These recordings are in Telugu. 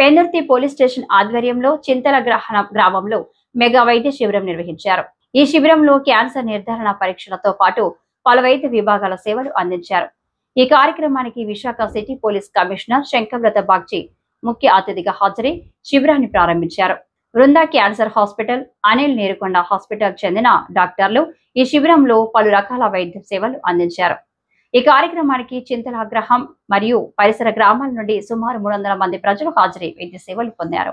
పెన్నుర్తి పోలీస్ స్టేషన్ ఆధ్వర్యంలో చింతల గ్రామంలో మెగా వైద్య శిబిరం నిర్వహించారు. ఈ శిబిరంలో క్యాన్సర్ నిర్ధారణ పరీక్షలతో పాటు పలు వైద్య విభాగాల సేవలు అందించారు. ఈ కార్యక్రమానికి Visakha city police commissioner Shankhabrata Bagchi ముఖ్య అతిథిగా హాజరై శిబిరాన్ని ప్రారంభించారు. Brinda cancer hospital, Anil Neerukonda hospital చెందిన డాక్టర్లు ఈ శిబిరంలో పలు రకాల వైద్య సేవలు అందించారు. ఈ కార్యక్రమానికి చింతల గ్రామం మరియు పరిసర గ్రామాల నుండి సుమారు 300 మంది ప్రజలు హాజరై వైద్య సేవలు పొందారు.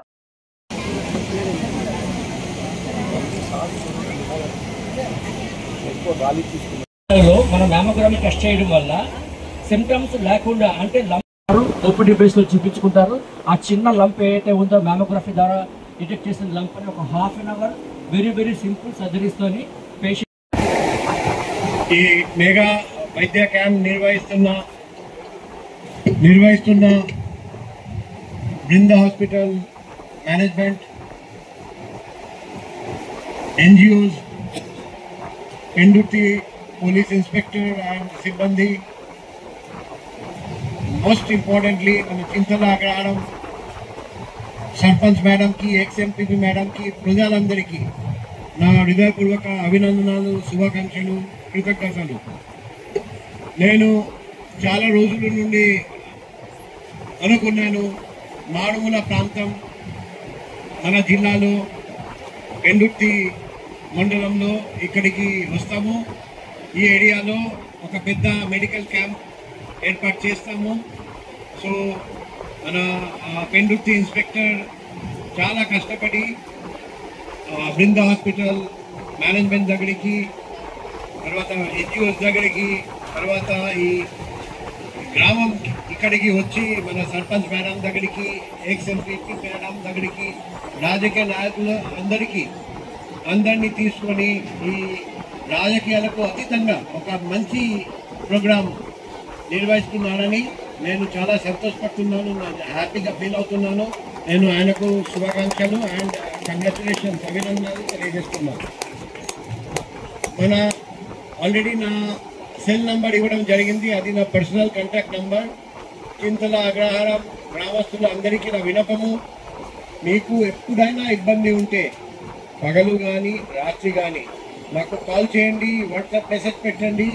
మనం మ్యామోగ్రఫీ టెస్ట్ చేయడం వల్ల సింప్టమ్స్ లేకుండా అంటే ఓపీడీ బేస్ లో చూపించుకుంటారు. ఆ చిన్న లంప్ ఏదైతే ఉందో మ్యామోగ్రఫీ ద్వారా డిటెక్ట్ చేసిన లంప్ అని ఒక ½ an hour వెరీ సింపుల్ సర్జరీస్తోని పేషెంట్ ఈ మెగా వైద్య క్యాంప్ నిర్వహిస్తున్న Brinda hospital management, NGOs, Pendurthi police inspector and సిబ్బంది, మోస్ట్ ఇంపార్టెంట్లీ మన చింతల అగ్రహారం సర్పంచ్ మేడంకి, ఎక్స్ఎంపీ మేడంకి, ప్రజలందరికీ నా హృదయపూర్వక అభినందనలు, శుభాకాంక్షలు, కృతజ్ఞతలు. నేను చాలా రోజుల నుండి అనుకున్నాను, మాడుగుల ప్రాంతం మన జిల్లాలో పెందుర్తి మండలంలో ఇక్కడికి వస్తాము. ఈ ఏరియాలో ఒక పెద్ద మెడికల్ క్యాంప్ ఏర్పాటు చేస్తాము. సో మన పెందుర్తి ఇన్స్పెక్టర్ చాలా కష్టపడి బృందా హాస్పిటల్ మేనేజ్మెంట్ దగ్గరికి, తర్వాత ఎన్జిఓస్ దగ్గరికి, తర్వాత ఈ గ్రామం ఇక్కడికి వచ్చి మన సర్పంచ్ మేడం దగ్గరికి, ఎక్స్ఎంపీ మేడం దగ్గరికి, రాజకీయ నాయకులు అందరినీ తీసుకొని ఈ రాజకీయాలకు అతీతంగా ఒక మంచి ప్రోగ్రాం నిర్వహిస్తున్నానని నేను చాలా సంతోషపడుతున్నాను, హ్యాపీగా ఫీల్ అవుతున్నాను. నేను ఆయనకు శుభాకాంక్షలు అండ్ కంగ్రాచులేషన్స్, అభినందనలు తెలియజేస్తున్నాను. మన ఆల్రెడీ నా సెల్ నంబర్ ఇవ్వడం జరిగింది, అది నా పర్సనల్ కాంటాక్ట్ నంబర్. చింతల అగ్రహారం గ్రామస్తులు అందరికీ నా వినపము, మీకు ఎప్పుడైనా ఇబ్బంది ఉంటే పగలు కానీ రాత్రి కానీ నాకు కాల్ చేయండి, వాట్సాప్ మెసేజ్ పెట్టండి,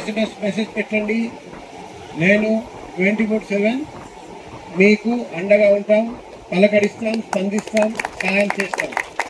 SMS మెసేజ్ పెట్టండి. నేను 24/7 మీకు అండగా ఉంటాం, పలకరిస్తాం, స్పందిస్తాం, సహాయం చేస్తాం.